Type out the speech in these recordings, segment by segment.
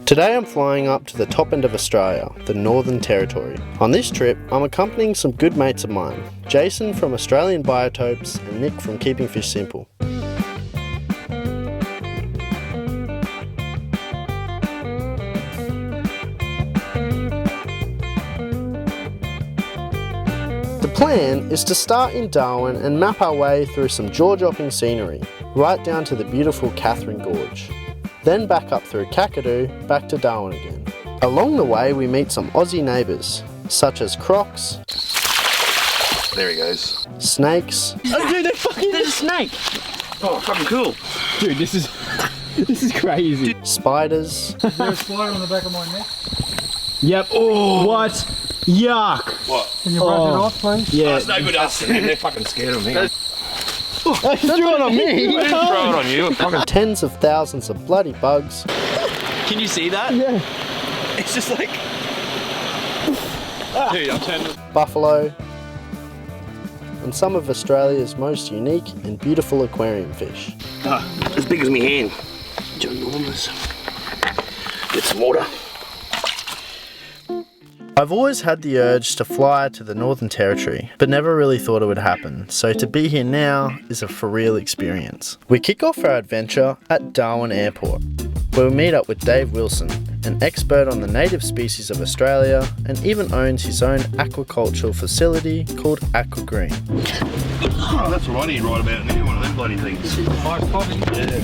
Today I'm flying up to the top end of Australia, the Northern Territory. On this trip, I'm accompanying some good mates of mine, Jason from Australian Biotopes and Nick from Keeping Fish Simple. The plan is to start in Darwin and map our way through some jaw-dropping scenery, right down to the beautiful Katherine Gorge. Then back up through Kakadu, back to Darwin again. Along the way we meet some Aussie neighbours, such as Crocs. There he goes. Snakes. Oh dude, there's a snake! Oh, fucking cool. Dude, this is crazy. Spiders. Is there a spider on the back of my neck? Yep. Oh, what? Yuck. What? Can you brush it off, please? Yeah. Oh, it's no good asking, man. They're fucking scared of me. Don't throw it on me. I didn't throw it on you. Fucking Tens of thousands of bloody bugs. Can you see that? Yeah. It's just like... Dude, I'm turning... Buffalo. And some of Australia's most unique and beautiful aquarium fish. as big as my hand. Ginormous. Get some water. I've always had the urge to fly to the Northern Territory, but never really thought it would happen, so to be here now is a for real experience. We kick off our adventure at Darwin Airport, where we meet up with Dave Wilson, an expert on the native species of Australia and even owns his own aquaculture facility called Aquarium. Oh, that's what I need right about now, one of them bloody things. Nice coffee. Yeah.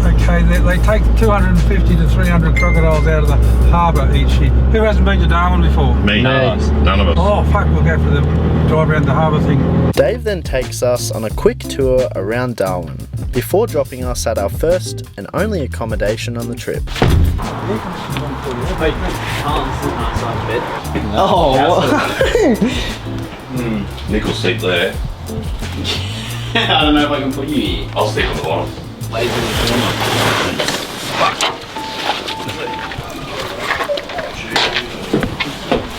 Okay, they take 250 to 300 crocodiles out of the harbour each year. Who hasn't been to Darwin before? Me. None of us. Oh fuck, we'll go for the drive around the harbour thing. Dave then takes us on a quick tour around Darwin, before dropping us at our first and only accommodation on the trip. Nick will sleep there. I don't know if I can put you here. I'll sleep on the bottom. Lazy in the corner.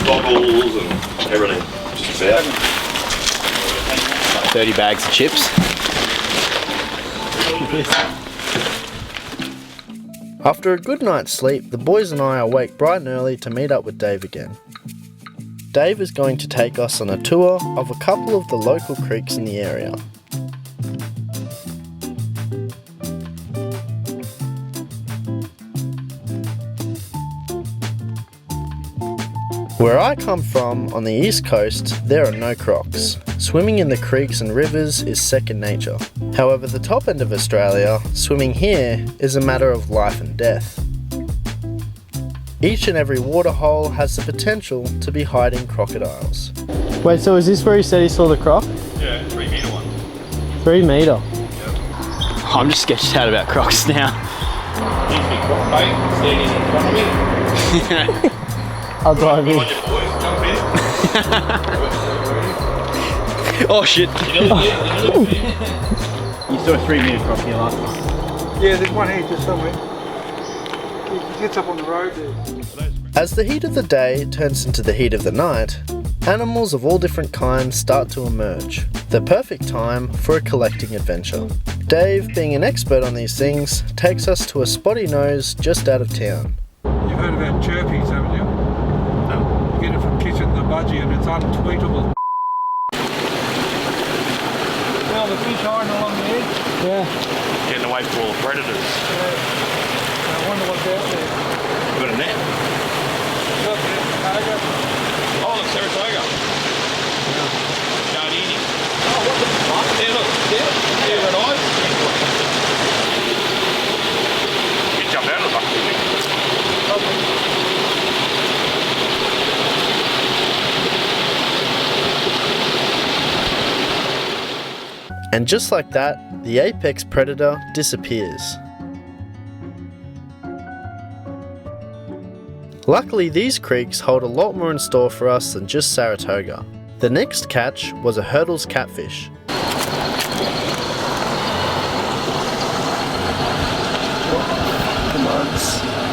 Goggles and everything. Just about. 30 bags of chips. After a good night's sleep, the boys and I awake bright and early to meet up with Dave again. Dave is going to take us on a tour of a couple of the local creeks in the area. Where I come from, on the east coast, there are no crocs. Swimming in the creeks and rivers is second nature. However, the top end of Australia, swimming here is a matter of life and death. Each and every waterhole has the potential to be hiding crocodiles. Wait, so is this where he said he saw the croc? Yeah, 3 metre one. 3 metre. I'm just sketched out about Crocs now. Needs to be croc bait, standing in front of me. I'll drive in. Come on, you boys, jump in. Oh shit. You You saw a 3 metre croc here last time. Yeah, there's one here just somewhere. He gets up on the road there. As the heat of the day turns into the heat of the night, animals of all different kinds start to emerge. The perfect time for a collecting adventure. Dave, being an expert on these things, takes us to a spotty nose just out of town. You've heard about chirpies, haven't you? No. You get it from Kitchen the Budgie and it's untweetable. Well, the fish hiding along the edge. Yeah. Getting away from all the predators. I wonder what's out there. We've got a net. Look, there's Oh, look, Saratoga. Giardini. Oh, what the fuck? There, look. There. There, red eyes. You jump out of the bucket, didn't you? And just like that, the apex predator disappears. Luckily, these creeks hold a lot more in store for us than just Saratoga. The next catch was a Hurdle's catfish.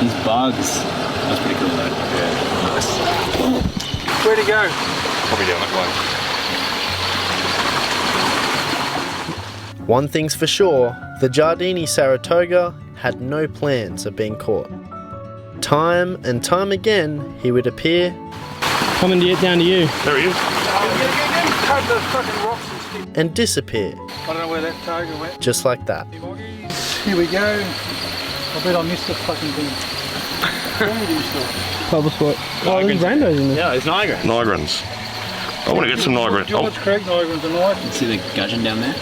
These bugs. That's pretty cool though. Yeah, nice. Where'd he go? Probably down that way. One thing's for sure, The Giardini Saratoga had no plans of being caught. Time and time again, he would appear Coming down to you. There he is. Cut those fucking rocks and stick. and disappear, I don't know where that toga went. just like that. Here we go. I bet I missed the fucking thing. Where did he start? Bubble spot. Oh, there's rainbows in there. Yeah, it's Niagara. Niagarans. I want to get some Niagara. George Creek Niagarans tonight. See the gudgeon down there?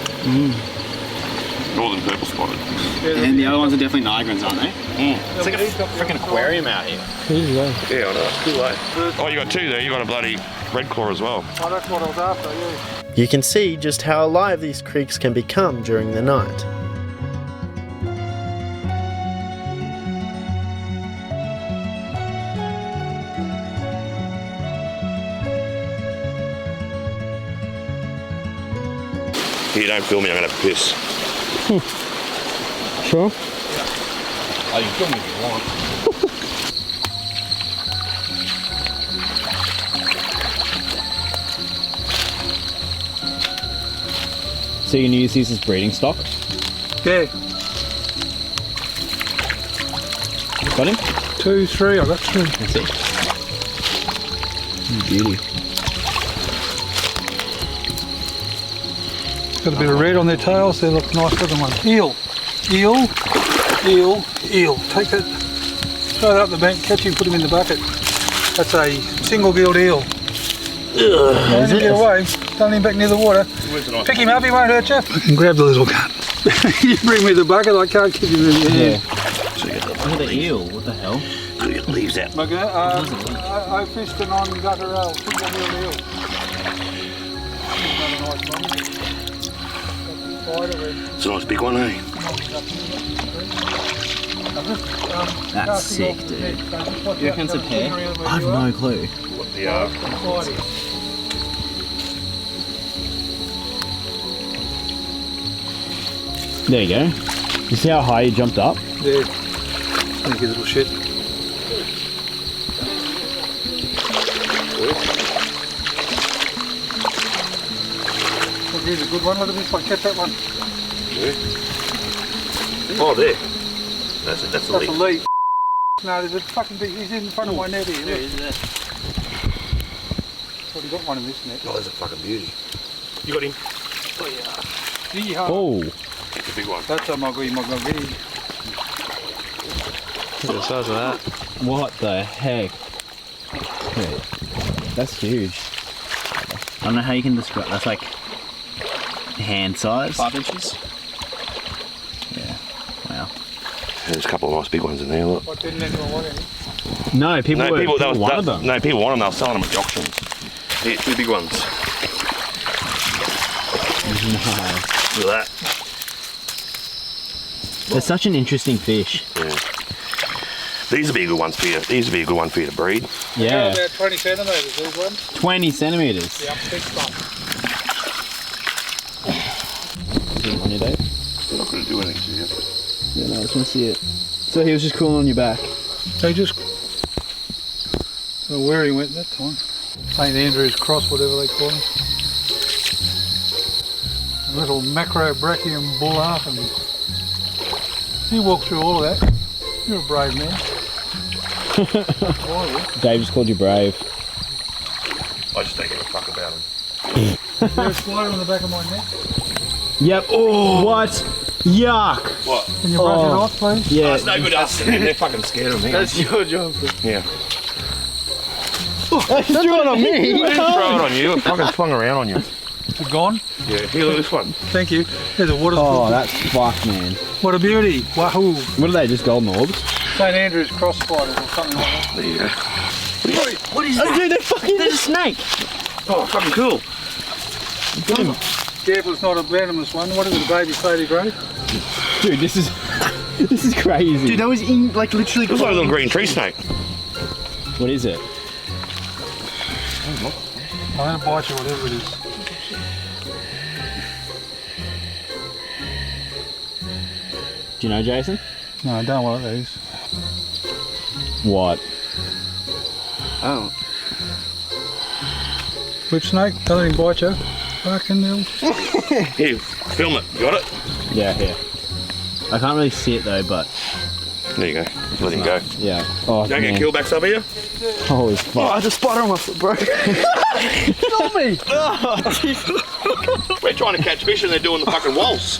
Northern purple spotted. And the other ones are definitely Niagarans, aren't they? It's like a freaking aquarium out here. Easy though. Yeah, I know. It's too late. Oh, you got two there. You got a bloody red claw as well. Oh, that's what I was after, yeah. You can see just how alive these creeks can become during the night. Here, don't film me. I'm gonna have a piss. Sure. Oh, you can film me if you want. So you can use these as breeding stock? Yeah, Got him? 2, 3, I got 3. That's it. Beauty. Got a bit of red on their tails, they look nice looking ones. Eel, eel, eel, eel. Take that, throw that up the bank, catch him, put him in the bucket. That's a single-gilled eel. Don't let him get away, don't let him back near the water. Pick him up, he won't hurt you. And grab the little gun. You bring me the bucket, I can't keep him in the hand. So you got Look at the eel, what the hell? to get the leaves out. I fished a non-guttural single-gilled eel. Another nice one. It's a nice big one, eh? That's sick, dude. You reckon it's a pair? I have no clue. What they are. There you go. You see how high you jumped up? There. Thank you, little shit. Here's a good one. Look at this one. Catch that one. Oh, there. That's a That's a leaf. leaf. No, there's a fucking big. He's in front of my net here. Look. Already got one in this net. Oh, there's a fucking beauty. You got him. Yeehaw. Oh. It's a big one. That's a muggy. Look at the size of that. What the heck? Wait, that's huge. I don't know how you can describe. That's like hand size. 5 inches. Yeah. Wow. There's a couple of nice big ones in there. Look. What didn't anyone want any? No, people wanted them. No, people want them. They were selling them at the auctions. Here, 2 big ones. Nice. Look at that. They're such an interesting fish. Yeah. These would be a good ones for you. These would be a good one for you to breed. Yeah. About 20 centimetres, these ones. 20 centimetres. Yeah, big one. On your day? They're not going to do anything to you. Yeah, no, I just want to see it. So he was just cooling on your back. They just. I don't know where he went that time. St Andrew's Cross, whatever they call him. A little macrobrachium buller, and he walked through all of that. You're a brave man. Why are you? Dave just called you brave. I just don't give a fuck about them. Is there a spider on the back of my neck? Yep. Oh, what? Yuck. What? Can you brush it off, please? Yeah. It's no good asking them. They're fucking scared of me. That's your job. Yeah. Throw it on me. I didn't throw it on you. It fucking swung around on you. Is it gone? Yeah. Here, look at this one. Thank you. There's a water Oh, spoon. that's fucked, man. What a beauty. Wahoo. What are they, just golden orbs? St Andrew's cross spiders or something like that. There you go. What is that? Dude, there's a snake. Oh, fucking cool. Careful, it's not a venomous one. What is it, a baby grave? Dude, this is crazy. Dude, that was in, like, literally. Looks like a little green tree snake. What is it? I'm going to bite you, whatever it is. Do you know, Jason? No, I don't want these. What? Oh. Whip snake, don't let him bite you. Fucking hell. Here, film it. You got it? Yeah, here. I can't really see it though, but There you go. Let him go. yeah. Oh, Don't man. get keelbacks up here. Holy fuck. Oh, I had a spider on my foot, bro. Kill me! We're trying to catch fish and they're doing the fucking waltz.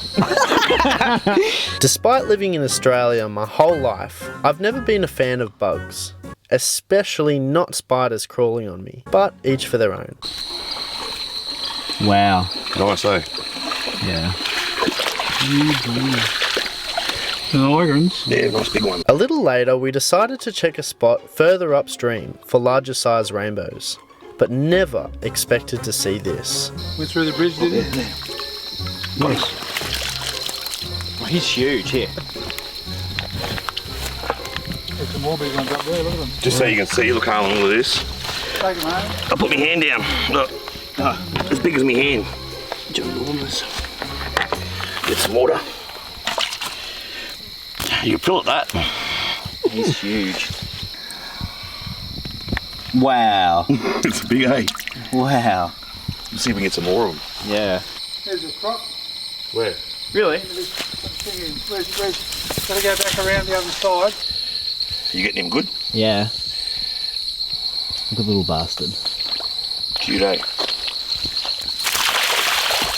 Despite living in Australia my whole life, I've never been a fan of bugs, especially not spiders crawling on me, but each for their own. Wow. Nice, eh? Yeah. Yeah, nice big one. A little later, we decided to check a spot further upstream for larger size rainbows, but never expected to see this. Went through the bridge, did he? Nice. Oh, he's huge here. There's some more big ones up there, look at them. Just so you can see, look, Harlan, look at this. Take them home. I'll put my hand down. Look, as big as my hand. Ginormous. Get some water. You can fill it that. He's huge. Wow. It's a big egg. Wow. Let's see if we can get some more of them. Yeah. There's a crop. Where? Really? Where's, gotta go back around the other side. You getting him good? Yeah. Look at little bastard. Cute, eh?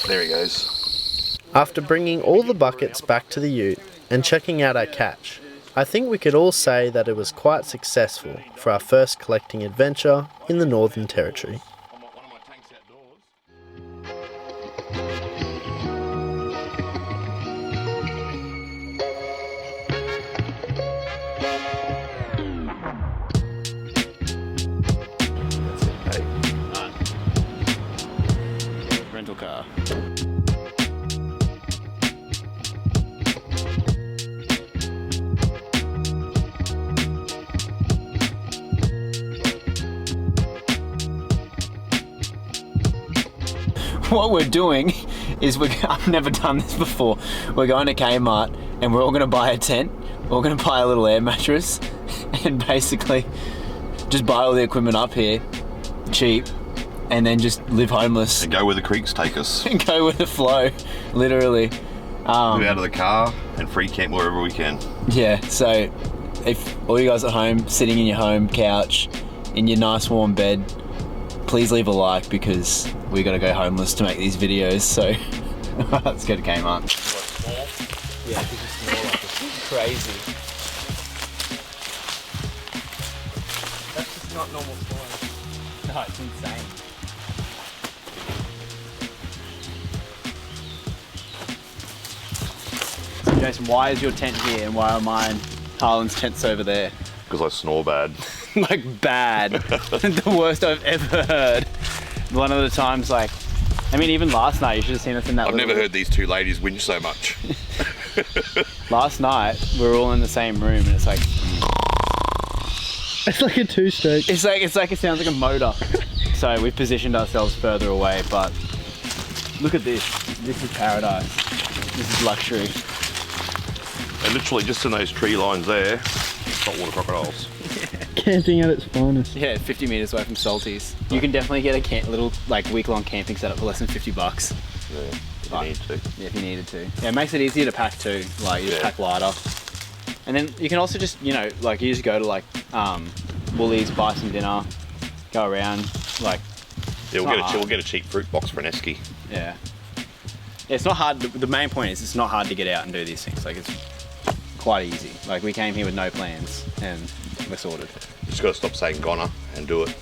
There he goes. After bringing all the buckets back to the ute and checking out our catch, I think we could all say that it was quite successful for our first collecting adventure in the Northern Territory. Rental car. What we're doing is I've never done this before. We're going to Kmart and we're all going to buy a tent. We're going to buy a little air mattress and basically just buy all the equipment up here, cheap, and then just live homeless And go where the creeks take us. and go with the flow, literally. Move out of the car and free camp wherever we can. Yeah, so if all you guys at home, sitting in your home couch, in your nice warm bed, please leave a like because we got to go homeless to make these videos, so let's go to Kmart. Yeah, it's just small, like it's crazy. That's just not normal size. No, it's insane. So Jason, why is your tent here and why are mine, Harlan's tent's over there? Because I snore bad. Like bad. The worst I've ever heard. One of the times, like, I mean, even last night, you should have seen us in that I've never heard these two ladies whinge so much. Last night, we were all in the same room and it's like... It's like a two-stroke. It's like, it sounds like a motor. So we've positioned ourselves further away, but look at this. This is paradise. This is luxury. And literally just in those tree lines there, saltwater crocodiles. Camping at its finest. Yeah, 50 meters away from Salties. You can definitely get a little, like, week-long camping setup for less than $50. Yeah, if you need to. Yeah, if you needed to. Yeah, it makes it easier to pack too. Like, you just pack lighter. And then you can also just, you know, like, you just go to, like, Woolies, buy some dinner, go around, like... Yeah, we'll get a cheap fruit box for an esky. Yeah. Yeah, it's not hard. The main point is it's not hard to get out and do these things. Like, it's quite easy. Like, we came here with no plans and we're sorted. Just got to stop saying goner and do it.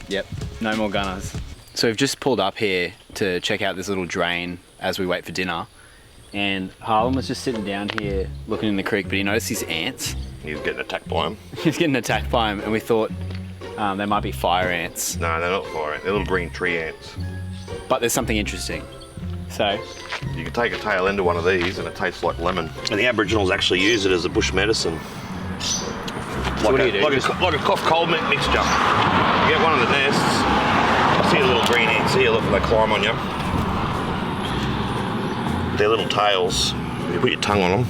Yep, no more gunners. So we've just pulled up here to check out this little drain as we wait for dinner. And Harlan was just sitting down here looking in the creek, but he noticed these ants. He's getting attacked by them. He's getting attacked by them, and we thought they might be fire ants. No, they're not fire ants. They're little green tree ants. But there's something interesting. So, you can take a tail end of one of these and it tastes like lemon. And the Aboriginals actually use it as a bush medicine. So what do you do? Like a cough cold mixture. You get one of the nests. I see the little green ants here, look, they climb on you. Their little tails, you put your tongue on them.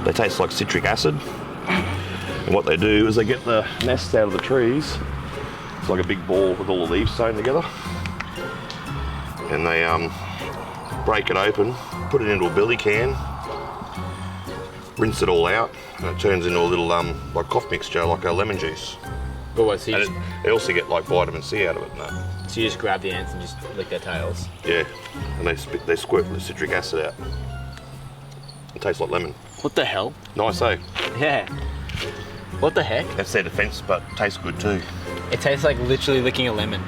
They taste like citric acid. And what they do is they get the nests out of the trees. It's like a big ball with all the leaves sewn together. And they break it open, put it into a billy can, rinse it all out, and it turns into a little like cough mixture, like a lemon juice. But what, so you, And they also get like vitamin C out of it and that. so you just grab the ants and just lick their tails? Yeah, and they squirt the citric acid out. It tastes like lemon. What the hell? Nice, eh? Yeah. What the heck? That's their defence, but tastes good too. It tastes like literally licking a lemon.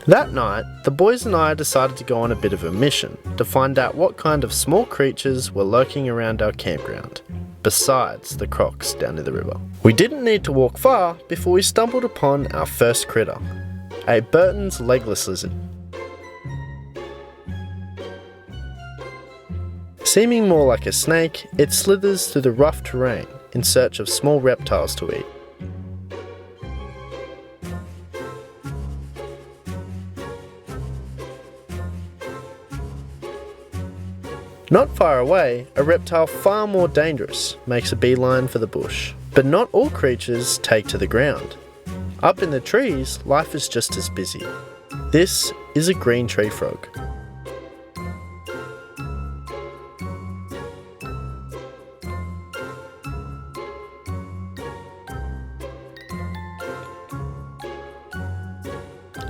That night, the boys and I decided to go on a bit of a mission to find out what kind of small creatures were lurking around our campground, besides the crocs down near the river. We didn't need to walk far before we stumbled upon our first critter, a Burton's legless lizard. Seeming more like a snake, it slithers through the rough terrain in search of small reptiles to eat. Not far away, a reptile far more dangerous makes a beeline for the bush. But not all creatures take to the ground. Up in the trees, life is just as busy. This is a green tree frog.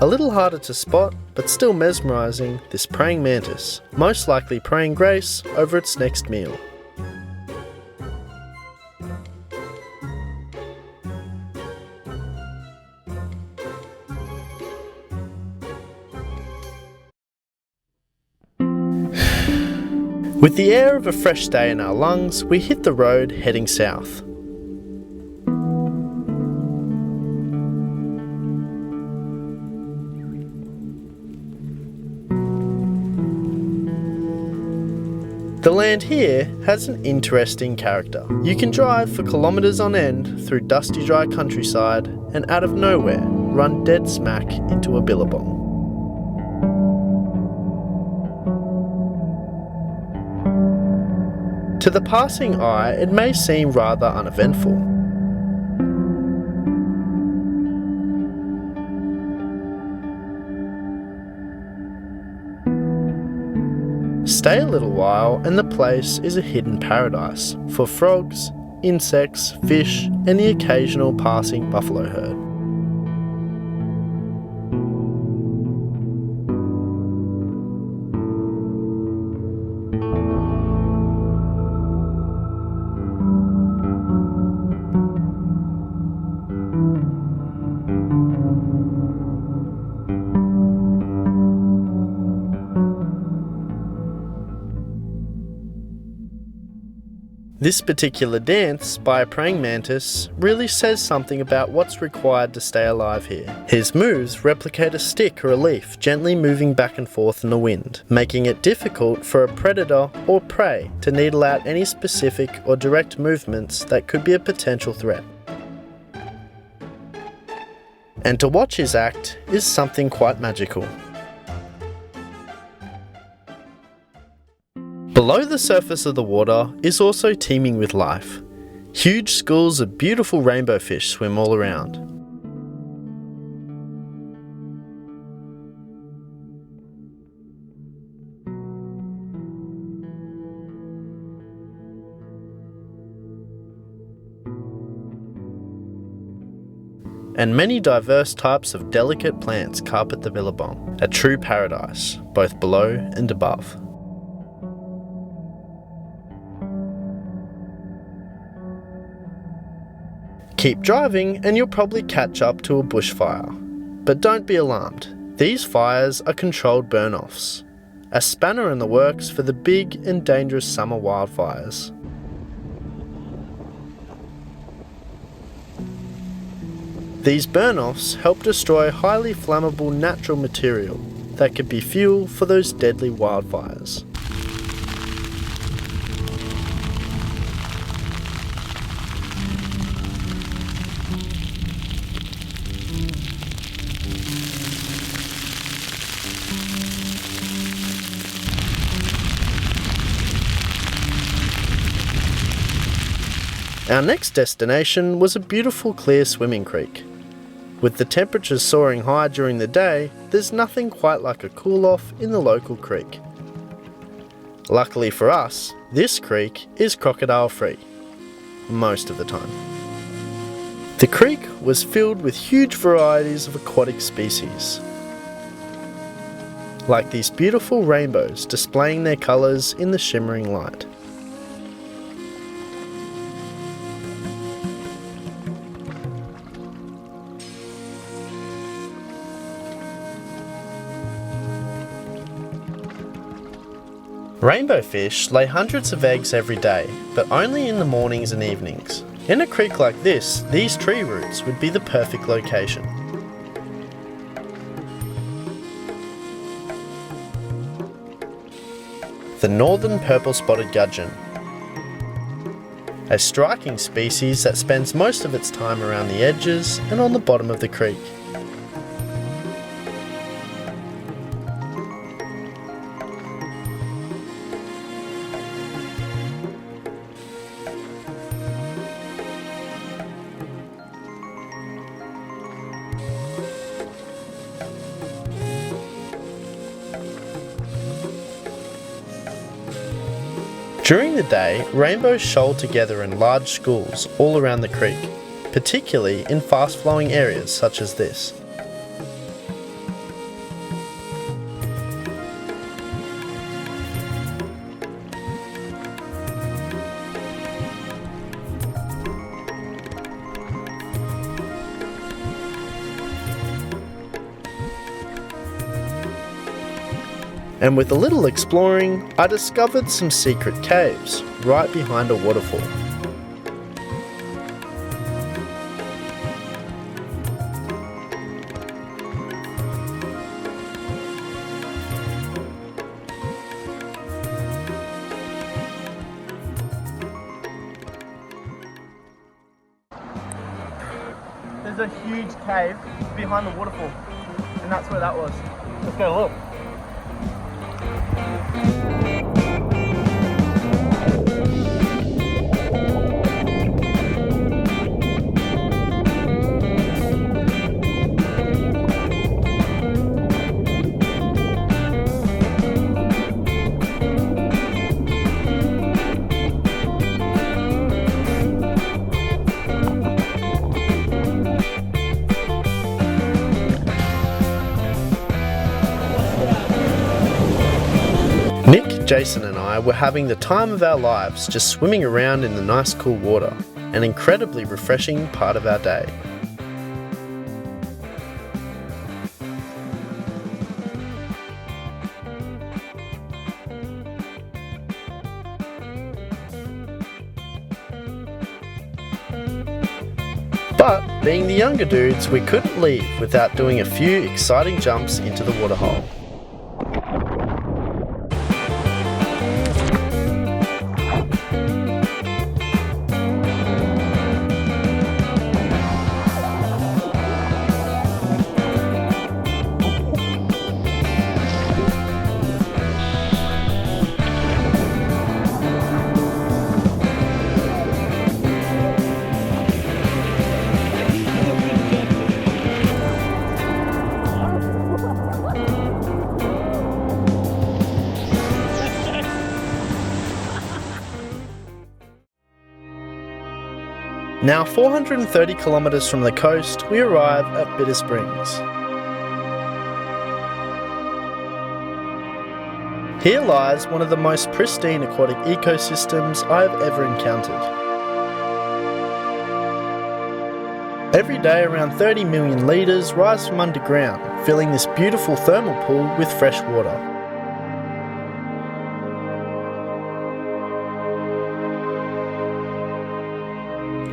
A little harder to spot, but still mesmerising, this praying mantis, most likely praying grace over its next meal. With the air of a fresh day in our lungs, we hit the road heading south. The land here has an interesting character. You can drive for kilometres on end through dusty dry countryside and out of nowhere run dead smack into a billabong. To the passing eye, it may seem rather uneventful. Stay a little while and the place is a hidden paradise for frogs, insects, fish and the occasional passing buffalo herd. This particular dance by a praying mantis really says something about what's required to stay alive here. His moves replicate a stick or a leaf gently moving back and forth in the wind, making it difficult for a predator or prey to needle out any specific or direct movements that could be a potential threat. And to watch his act is something quite magical. Below the surface of the water is also teeming with life. Huge schools of beautiful rainbow fish swim all around. And many diverse types of delicate plants carpet the billabong, a true paradise, both below and above. Keep driving and you'll probably catch up to a bushfire. But don't be alarmed, these fires are controlled burn-offs, a spanner in the works for the big and dangerous summer wildfires. These burn-offs help destroy highly flammable natural material that could be fuel for those deadly wildfires. Our next destination was a beautiful clear swimming creek. With the temperatures soaring high during the day, there's nothing quite like a cool off in the local creek. Luckily for us, this creek is crocodile free, most of the time. The creek was filled with huge varieties of aquatic species, like these beautiful rainbows displaying their colours in the shimmering light. Rainbow fish lay hundreds of eggs every day, but only in the mornings and evenings. In a creek like this, these tree roots would be the perfect location. The northern purple-spotted gudgeon, a striking species that spends most of its time around the edges and on the bottom of the creek. During the day, rainbows shoal together in large schools all around the creek, particularly in fast-flowing areas such as this. And with a little exploring, I discovered some secret caves right behind a waterfall. There's a huge cave behind the waterfall, and that's where that was. Let's go look. Nick, Jason and I were having the time of our lives just swimming around in the nice cool water, an incredibly refreshing part of our day. But, being the younger dudes, we couldn't leave without doing a few exciting jumps into the waterhole. Now 430 kilometres from the coast, we arrive at Bitter Springs. Here lies one of the most pristine aquatic ecosystems I have ever encountered. Every day around 30 million litres rise from underground, filling this beautiful thermal pool with fresh water.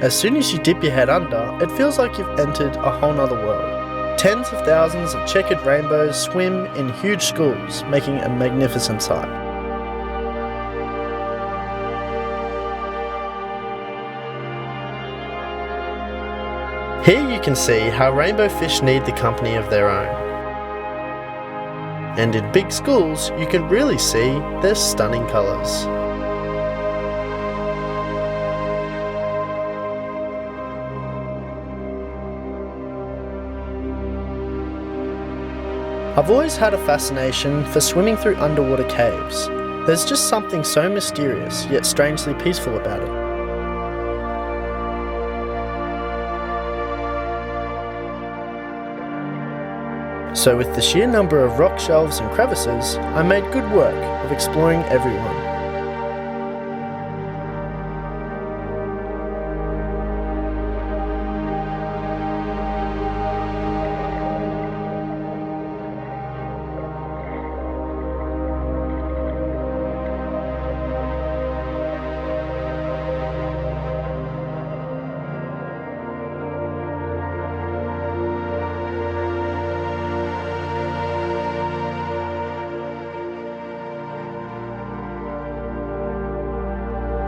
As soon as you dip your head under, it feels like you've entered a whole nother world. Tens of thousands of checkered rainbows swim in huge schools, making a magnificent sight. Here you can see how rainbow fish need the company of their own. And in big schools, you can really see their stunning colours. I've always had a fascination for swimming through underwater caves. There's just something so mysterious yet strangely peaceful about it. So with the sheer number of rock shelves and crevices, I made good work of exploring every one.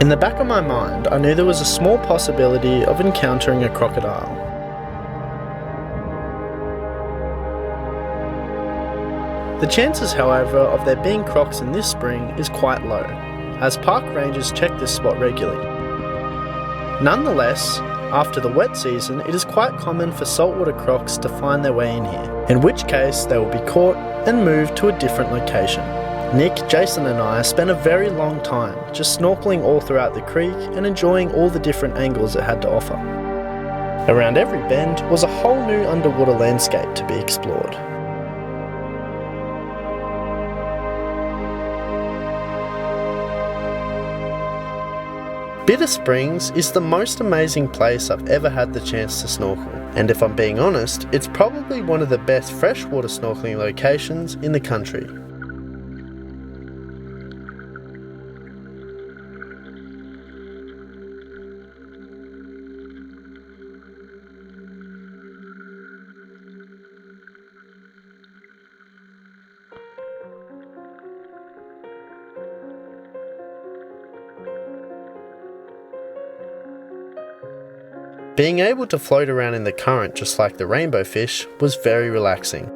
In the back of my mind, I knew there was a small possibility of encountering a crocodile. The chances, however, of there being crocs in this spring is quite low, as park rangers check this spot regularly. Nonetheless, after the wet season, it is quite common for saltwater crocs to find their way in here, in which case they will be caught and moved to a different location. Nick, Jason and I spent a very long time just snorkeling all throughout the creek and enjoying all the different angles it had to offer. Around every bend was a whole new underwater landscape to be explored. Bitter Springs is the most amazing place I've ever had the chance to snorkel, and if I'm being honest, it's probably one of the best freshwater snorkeling locations in the country. Being able to float around in the current just like the rainbow fish was very relaxing.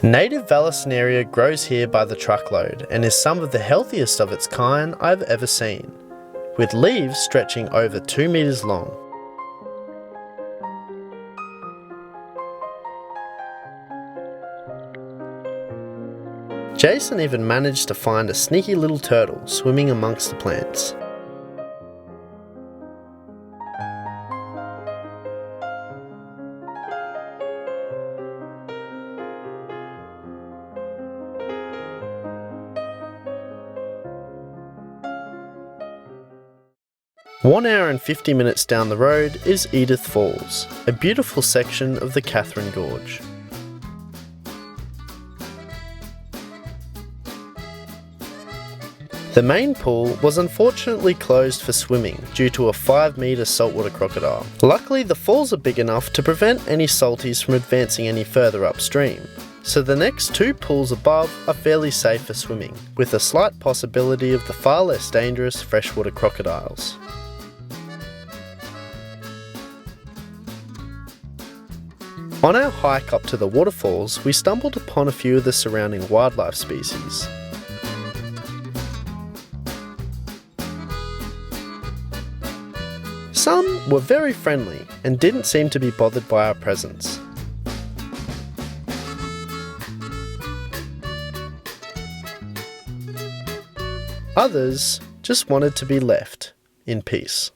Native Vallisneria grows here by the truckload and is some of the healthiest of its kind I've ever seen, with leaves stretching over 2 meters long. Jason even managed to find a sneaky little turtle swimming amongst the plants. One hour and 50 minutes down the road is Edith Falls, a beautiful section of the Katherine Gorge. The main pool was unfortunately closed for swimming due to a 5-metre saltwater crocodile. Luckily, the falls are big enough to prevent any salties from advancing any further upstream, so the next 2 pools above are fairly safe for swimming, with a slight possibility of the far less dangerous freshwater crocodiles. On our hike up to the waterfalls, we stumbled upon a few of the surrounding wildlife species. Some were very friendly and didn't seem to be bothered by our presence. Others just wanted to be left in peace.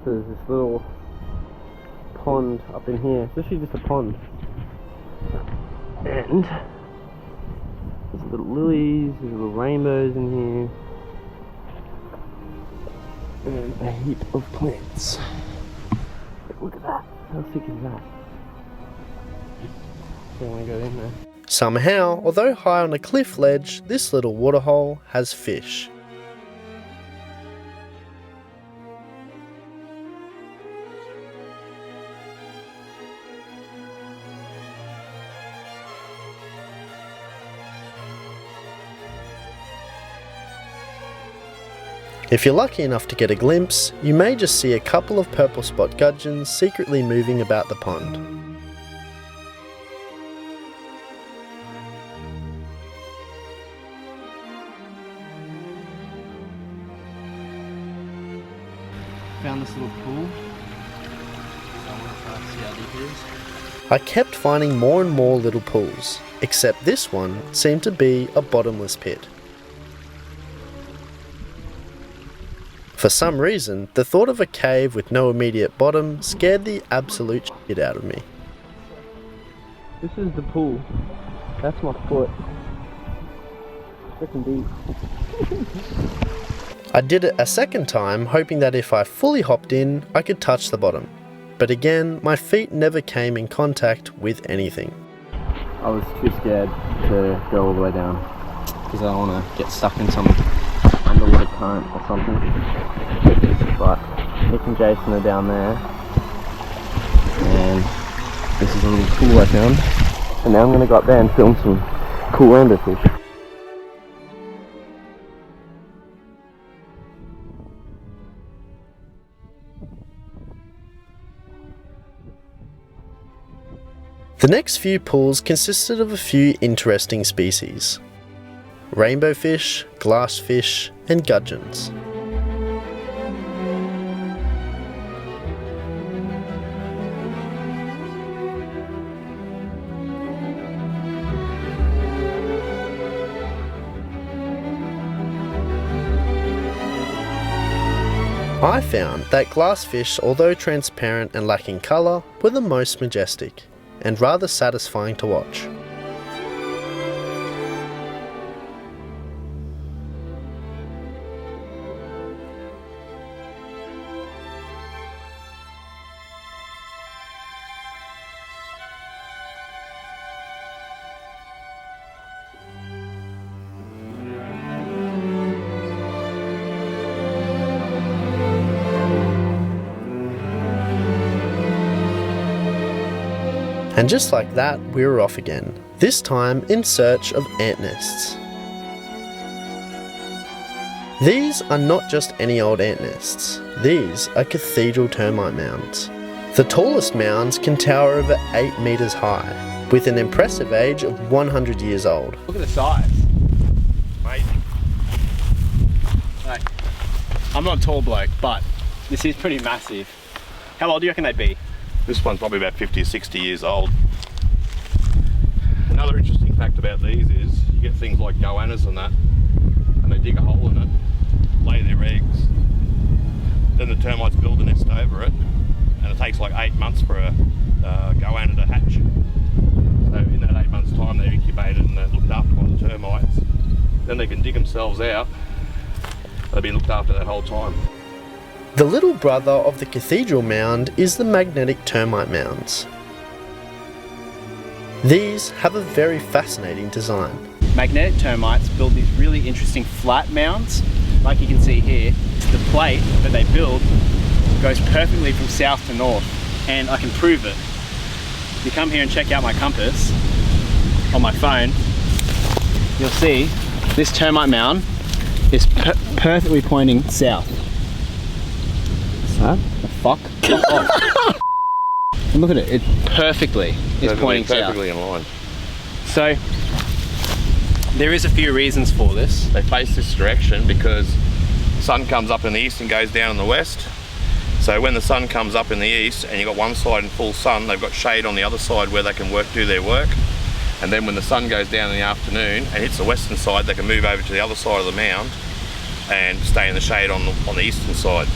There's this little pond up in here. It's actually just a pond. And there's little lilies, there's little rainbows in here. And a heap of plants. Look at that. How sick is that? Don't want to go in there. Somehow, although high on a cliff ledge, this little waterhole has fish. If you're lucky enough to get a glimpse, you may just see a couple of purple spot gudgeons secretly moving about the pond. Found this little pool. So I want to try to see how deep it is. I kept finding more and more little pools, except this one seemed to be a bottomless pit. For some reason, the thought of a cave with no immediate bottom scared the absolute shit out of me. This is the pool. That's my foot. Freaking deep. I did it a second time, hoping that if I fully hopped in, I could touch the bottom. But again, my feet never came in contact with anything. I was too scared to go all the way down because I don't want to get stuck in some underwater current or something. But Nick and Jason are down there, and this is a little pool I found. And now I'm going to go up there and film some cool rainbow fish. The next few pools consisted of a few interesting species: rainbow fish, glassfish, and gudgeons. I found that glassfish, although transparent and lacking colour, were the most majestic and rather satisfying to watch. And just like that, we were off again, this time in search of ant nests. These are not just any old ant nests, these are cathedral termite mounds. The tallest mounds can tower over 8 metres high, with an impressive age of 100 years old. Look at the size. Amazing. Like, I'm not a tall bloke, but this is pretty massive. How old do you reckon they'd be? This one's probably about 50 or 60 years old. Another interesting fact about these is you get things like goannas and that, and they dig a hole in it, lay their eggs, then the termites build a nest over it, and it takes like 8 months for a goanna to hatch. So in that 8 months time they're incubated and they're looked after by the termites. Then they can dig themselves out. They've been looked after that whole time. The little brother of the cathedral mound is the magnetic termite mounds. These have a very fascinating design. Magnetic termites build these really interesting flat mounds. Like you can see here, the plate that they build goes perfectly from south to north, and I can prove it. If you come here and check out my compass on my phone, you'll see this termite mound is perfectly pointing south. What's that? The fuck? Oh. And look at it, it perfectly is pointing south. Perfectly in line. So, there is a few reasons for this. They face this direction because the sun comes up in the east and goes down in the west. So when the sun comes up in the east and you've got one side in full sun, they've got shade on the other side where they can do their work. And then when the sun goes down in the afternoon and hits the western side, they can move over to the other side of the mound and stay in the shade on the eastern side.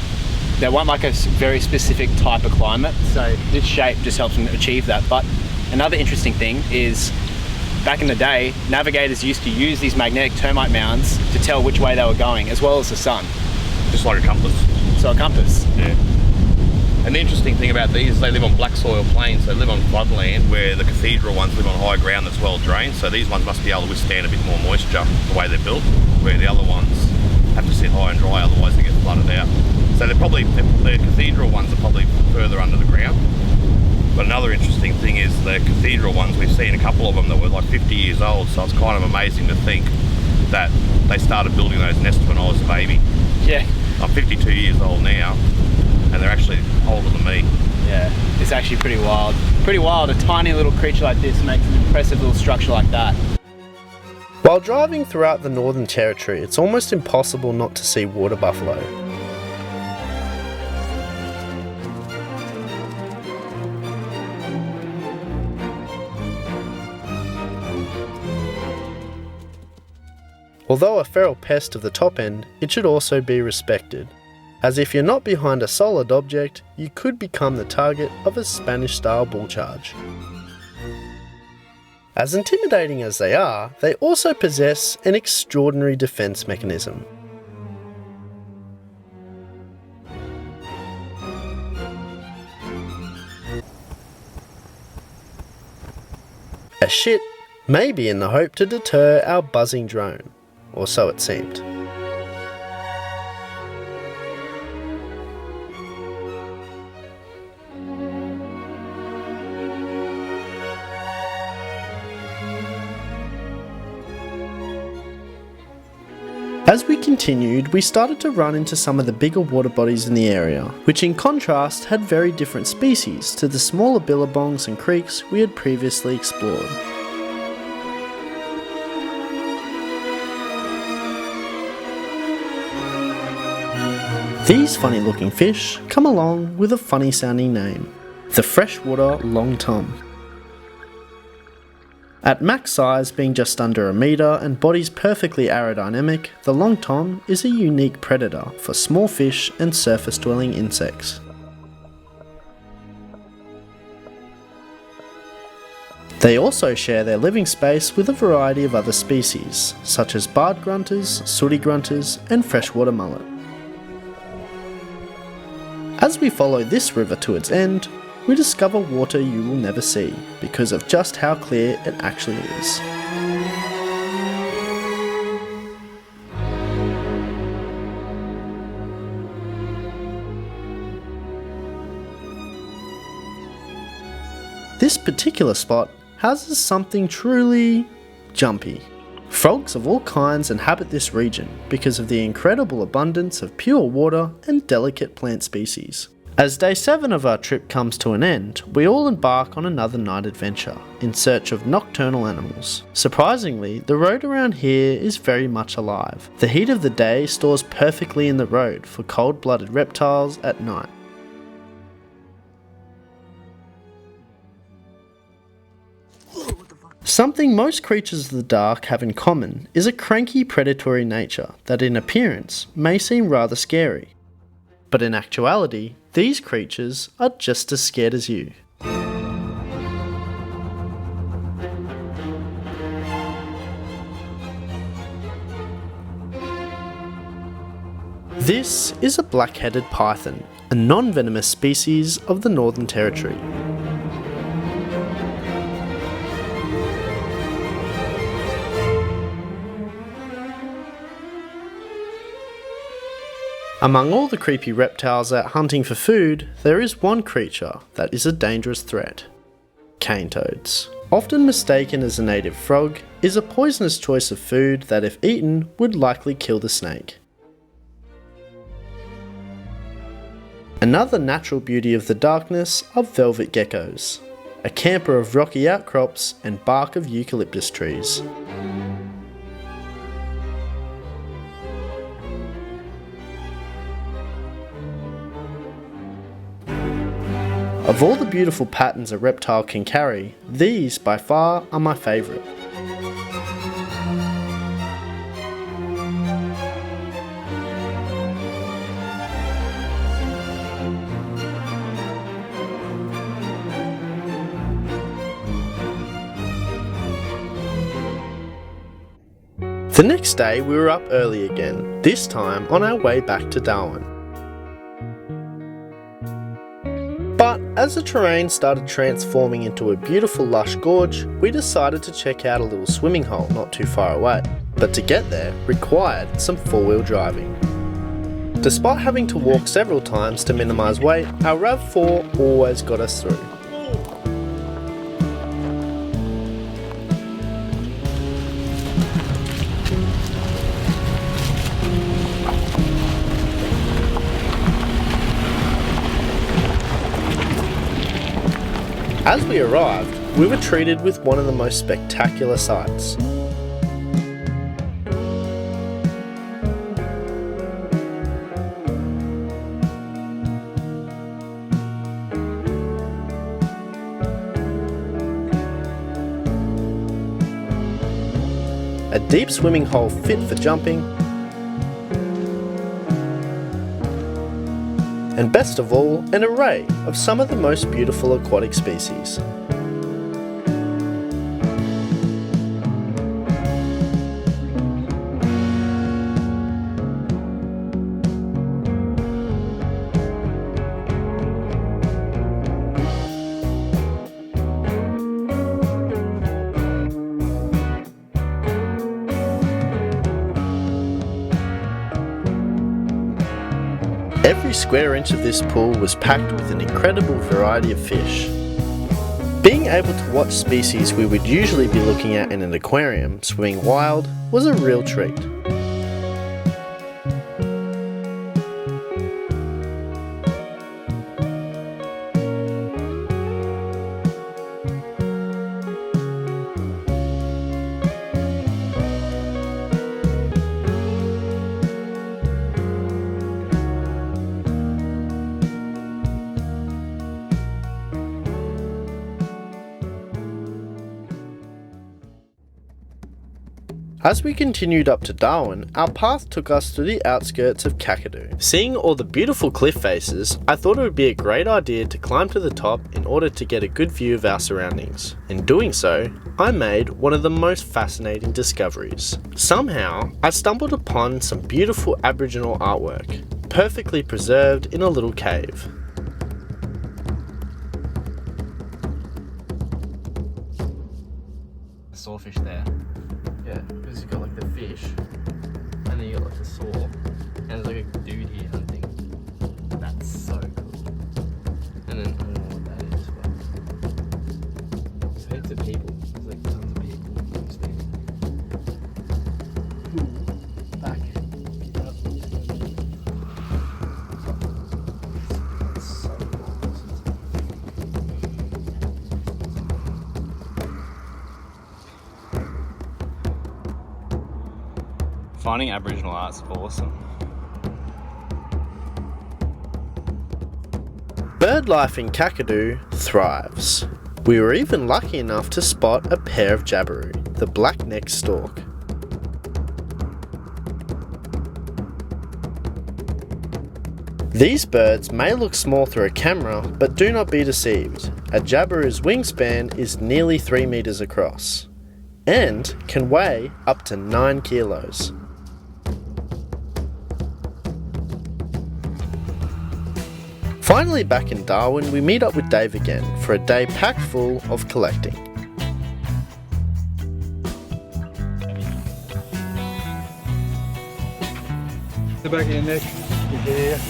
They want like a very specific type of climate, so this shape just helps them achieve that. But another interesting thing is, back in the day, navigators used to use these magnetic termite mounds to tell which way they were going, as well as the sun. Just like a compass. So a compass. Yeah. And the interesting thing about these is they live on black soil plains. They live on floodland, where the Cathedral ones live on high ground that's well drained. So these ones must be able to withstand a bit more moisture, the way they're built, where the other ones have to sit high and dry, otherwise they get flooded out. So the Cathedral ones are probably further under the ground. But another interesting thing is the Cathedral ones, we've seen a couple of them that were like 50 years old, so it's kind of amazing to think that they started building those nests when I was a baby. Yeah. I'm 52 years old now, and they're actually older than me. Yeah, it's actually pretty wild. Pretty wild, a tiny little creature like this makes an impressive little structure like that. While driving throughout the Northern Territory, it's almost impossible not to see water buffalo. Although a feral pest of the top end, it should also be respected, as if you're not behind a solid object, you could become the target of a Spanish-style bull charge. As intimidating as they are, they also possess an extraordinary defense mechanism. A shit may be in the hope to deter our buzzing drone, or so it seemed. As we continued, we started to run into some of the bigger water bodies in the area, which in contrast had very different species to the smaller billabongs and creeks we had previously explored. These funny looking fish come along with a funny sounding name, the freshwater long tom. At max size being just under a metre and bodies perfectly aerodynamic, the long tom is a unique predator for small fish and surface dwelling insects. They also share their living space with a variety of other species, such as barred grunters, sooty grunters and freshwater mullet. As we follow this river to its end, we discover water you will never see because of just how clear it actually is. This particular spot houses something truly jumpy. Frogs of all kinds inhabit this region because of the incredible abundance of pure water and delicate plant species. As day 7 of our trip comes to an end, we all embark on another night adventure in search of nocturnal animals. Surprisingly, the road around here is very much alive. The heat of the day stores perfectly in the road for cold-blooded reptiles at night. Something most creatures of the dark have in common is a cranky predatory nature that in appearance may seem rather scary. But in actuality, these creatures are just as scared as you. This is a black-headed python, a non-venomous species of the Northern Territory. Among all the creepy reptiles out hunting for food, there is one creature that is a dangerous threat. Cane toads. Often mistaken as a native frog, is a poisonous choice of food that if eaten would likely kill the snake. Another natural beauty of the darkness are velvet geckos, a camper of rocky outcrops and bark of eucalyptus trees. Of all the beautiful patterns a reptile can carry, these by far are my favourite. The next day we were up early again, this time on our way back to Darwin. As the terrain started transforming into a beautiful lush gorge, we decided to check out a little swimming hole not too far away, but to get there required some four-wheel driving. Despite having to walk several times to minimise weight, our RAV4 always got us through. As we arrived, we were treated with one of the most spectacular sights. A deep swimming hole fit for jumping, and best of all, an array of some of the most beautiful aquatic species. Every square inch of this pool was packed with an incredible variety of fish. Being able to watch species we would usually be looking at in an aquarium swimming wild was a real treat. As we continued up to Darwin, our path took us through the outskirts of Kakadu. Seeing all the beautiful cliff faces, I thought it would be a great idea to climb to the top in order to get a good view of our surroundings. In doing so, I made one of the most fascinating discoveries. Somehow, I stumbled upon some beautiful Aboriginal artwork, perfectly preserved in a little cave. A sawfish there. Yeah, because you've got like the fish, and then you got like the saw, and there's like a dude here hunting. That's so cool. And then I don't know what that is, but there's heaps of people. There's like tons of people standing there. Back. Get up. It's so cool. Finding Aboriginal art's awesome. Bird life in Kakadu thrives. We were even lucky enough to spot a pair of jabiru, the black-necked stork. These birds may look small through a camera, but do not be deceived. A jabiru's wingspan is nearly 3 meters across and can weigh up to 9 kilos. Finally back in Darwin, we meet up with Dave again for a day packed full of collecting. The back of your neck, your hair.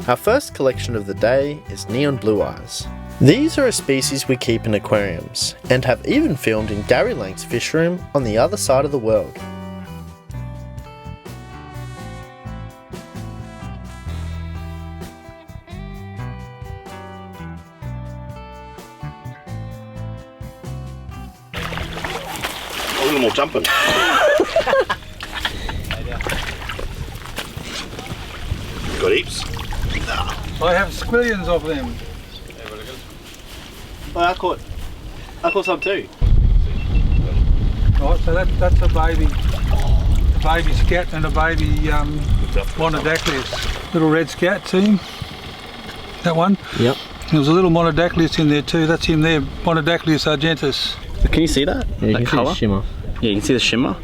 Our first collection of the day is neon blue eyes. These are a species we keep in aquariums and have even filmed in Gary Lang's fish room on the other side of the world. A little more jumping. Got heaps. I have squillions of them. Oh, I caught some too. Right, so that's a baby scat and a baby monodaclylus. Little red scat, see him? That one? Yep. There was a little monodaclylus in there too. That's him there, Monodaclylus argentis. Can you see that? Yeah, you that can colour? see the shimmer. Yeah, you can see the shimmer.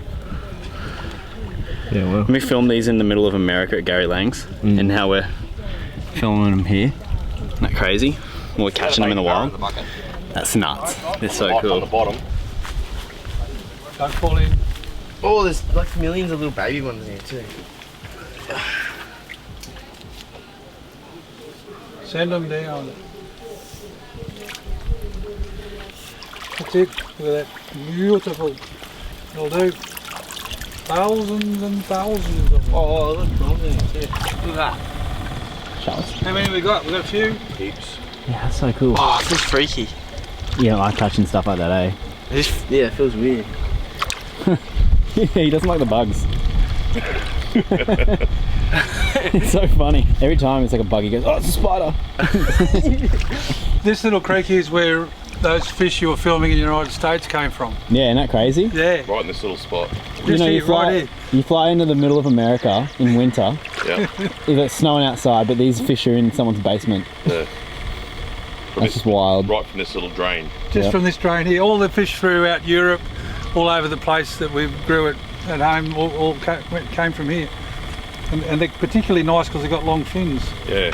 Yeah, well. We filmed these in the middle of America at Gary Lang's, and now we're filming them here. Isn't that crazy? We're catching them in the wild. That's nuts. They're so cool. On the bottom. Don't fall in. Oh, there's like millions of little baby ones in here too. Send them down. That's it. Look at that. Beautiful. It'll do. Thousands and thousands of them. Oh, look, look at that. Shells. How many we got? We got a few. Heaps. Yeah, that's so cool. Oh, it feels freaky. Yeah, I like touching stuff like that, eh? Yeah, it feels weird. Yeah, he doesn't like the bugs. It's so funny. Every time it's like a bug, he goes, oh, it's a spider. This little creek is where those fish you were filming in the United States came from. Yeah, isn't that crazy? Yeah. Right in this little spot. Just here, right here. You fly into the middle of America in winter. Yeah. It's snowing outside, but these fish are in someone's basement. Yeah. That's just wild. Right from this little drain. Just from this drain here. All the fish throughout Europe, all over the place that we grew at home, all came from here. And they're particularly nice because they've got long fins. Yeah.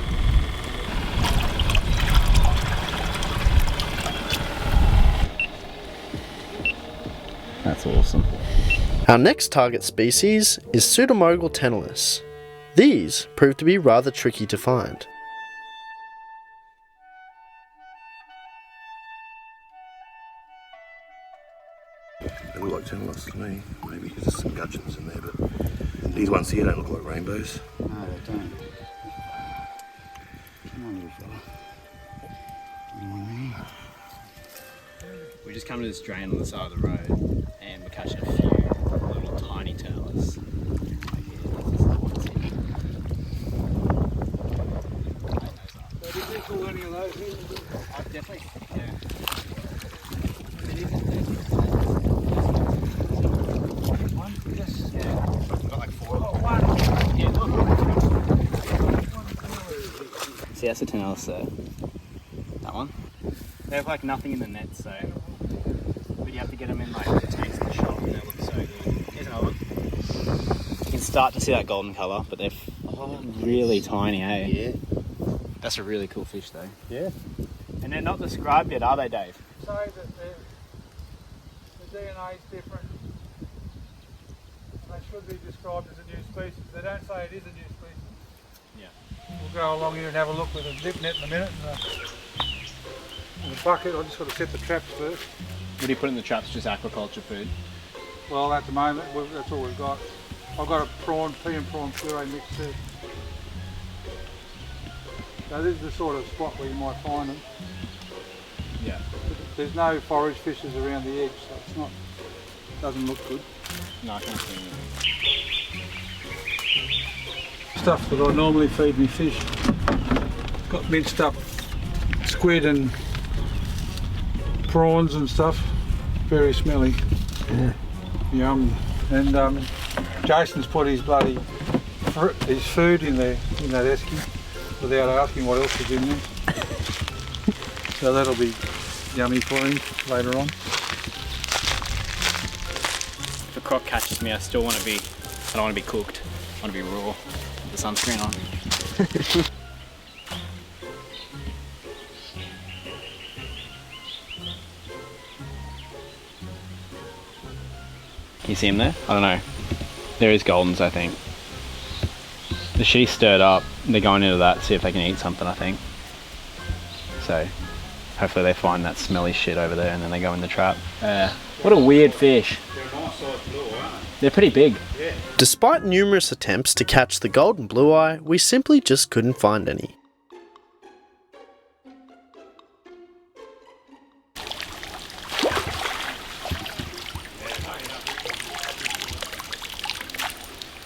That's awesome. Our next target species is Pseudomogel tenalis. These prove to be rather tricky to find. They look like tenalis to me, maybe because there's some gudgeons in there, but these ones here don't look like rainbows. No, they don't. Come on, little fella. We just come to this drain on the side of the road and we're catching a few little tiny tenalis. Definitely, yeah. See, that's a tenalis there. That one. They have like nothing in the net, so but you have to get them in like tanks in the shop, and they look so good. Here's another one. You can start to see that golden colour, but they're really tiny, eh? Yeah. That's a really cool fish, though. Yeah. And they're not described yet, are they, Dave? Say that the DNA is different. They should be described as a new species. They don't say it is a new species. Yeah. We'll go along here and have a look with a dip net in a minute. And the bucket, I've just got to set the traps first. What do you put in the traps? Just aquaculture food? Well, at the moment, that's all we've got. I've got a pea and prawn puree mix too. So this is the sort of spot where you might find them. Yeah. There's no forage fishes around the edge, so it's not, doesn't look good. No, I can't see anything. Stuff that I normally feed me fish. Got minced up squid and prawns and stuff. Very smelly. Yeah. Yum. And Jason's put his bloody his food in there, in that esky, without asking what else is in there. So that'll be yummy for him later on. If a croc catches me, I still want to be, I don't want to be cooked. I want to be raw with the sunscreen on. Can you see him there? I don't know. There is Goldens, I think. The shitty stirred up. They're going into that to see if they can eat something, I think. So, hopefully they find that smelly shit over there and then they go in the trap. What a weird fish. They're a nice size blue, aren't They're pretty big. they? Yeah. Despite numerous attempts to catch the golden blue eye, we simply just couldn't find any.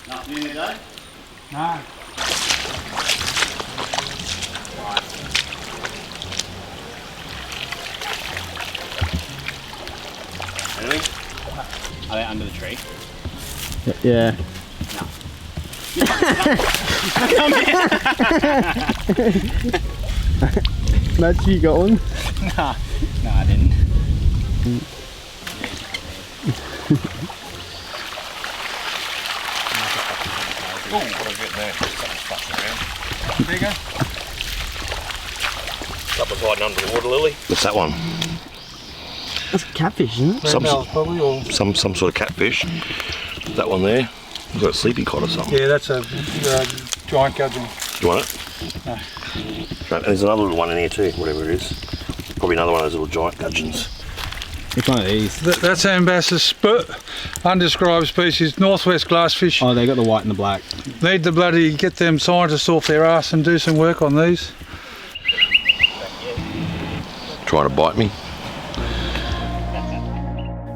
Nothing in there, Dave? No. Anything? Are they under the tree? Yeah. Matt, you got one? Nah, I didn't. there. Something's fucking around. Bigger? Something's hiding under the water lily. What's that one? That's a catfish, isn't it? Some- Red bells probably, or... Some sort of catfish. That one there. You've got a sleepy cod or something. Yeah, that's a giant gudgeon. Do you want it? No. And there's another little one in here too, whatever it is. Probably another one of those little giant gudgeons. Which one of these? That's Ambassador's spit, undescribed species, northwest glassfish. Oh, they got the white and the black. Need to bloody get them scientists off their ass and do some work on these. Trying to bite me.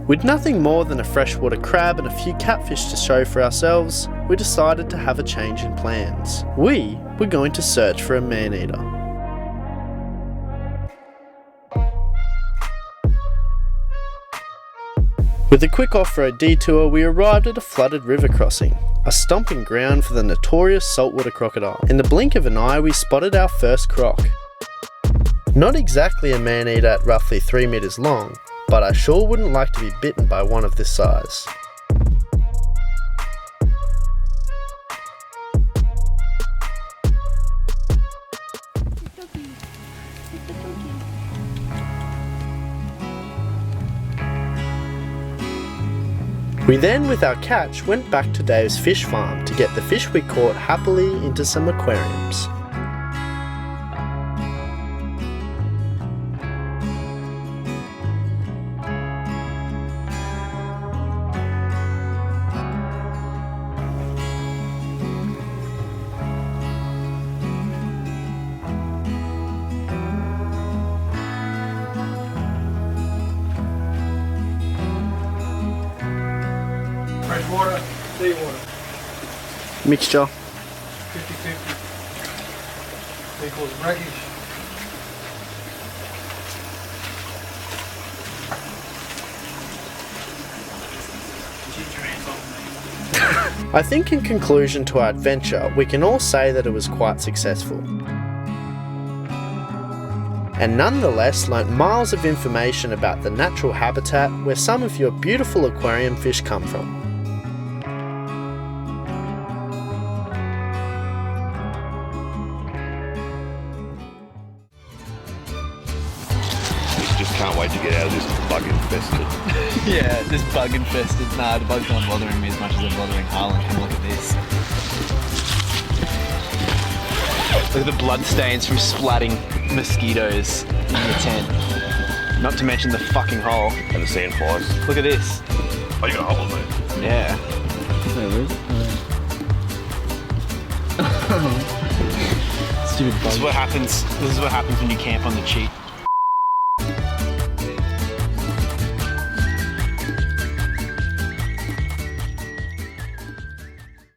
With nothing more than a freshwater crab and a few catfish to show for ourselves, we decided to have a change in plans. We were going to search for a man-eater. With a quick off-road detour, we arrived at a flooded river crossing, a stomping ground for the notorious saltwater crocodile. In the blink of an eye, we spotted our first croc. Not exactly a man-eater at roughly 3 meters long, but I sure wouldn't like to be bitten by one of this size. We then, with our catch, went back to Dave's fish farm to get the fish we caught happily into some aquariums. Fresh water, seawater, Mixture. 50-50. Equals brackish. I think in conclusion to our adventure, we can all say that it was quite successful. And nonetheless learnt miles of information about the natural habitat where some of your beautiful aquarium fish come from. Just can't wait to get out of this bug infested. Yeah, this bug infested. Nah, the bug's not bothering me as much as they're bothering Harlan. Come look at this. Look at the blood stains from splatting mosquitoes in the tent. Not to mention the fucking hole. And the sand flies. Look at this. Oh, you got a hole in there. Yeah. Stupid This is what happens. This is what happens when you camp on the cheap.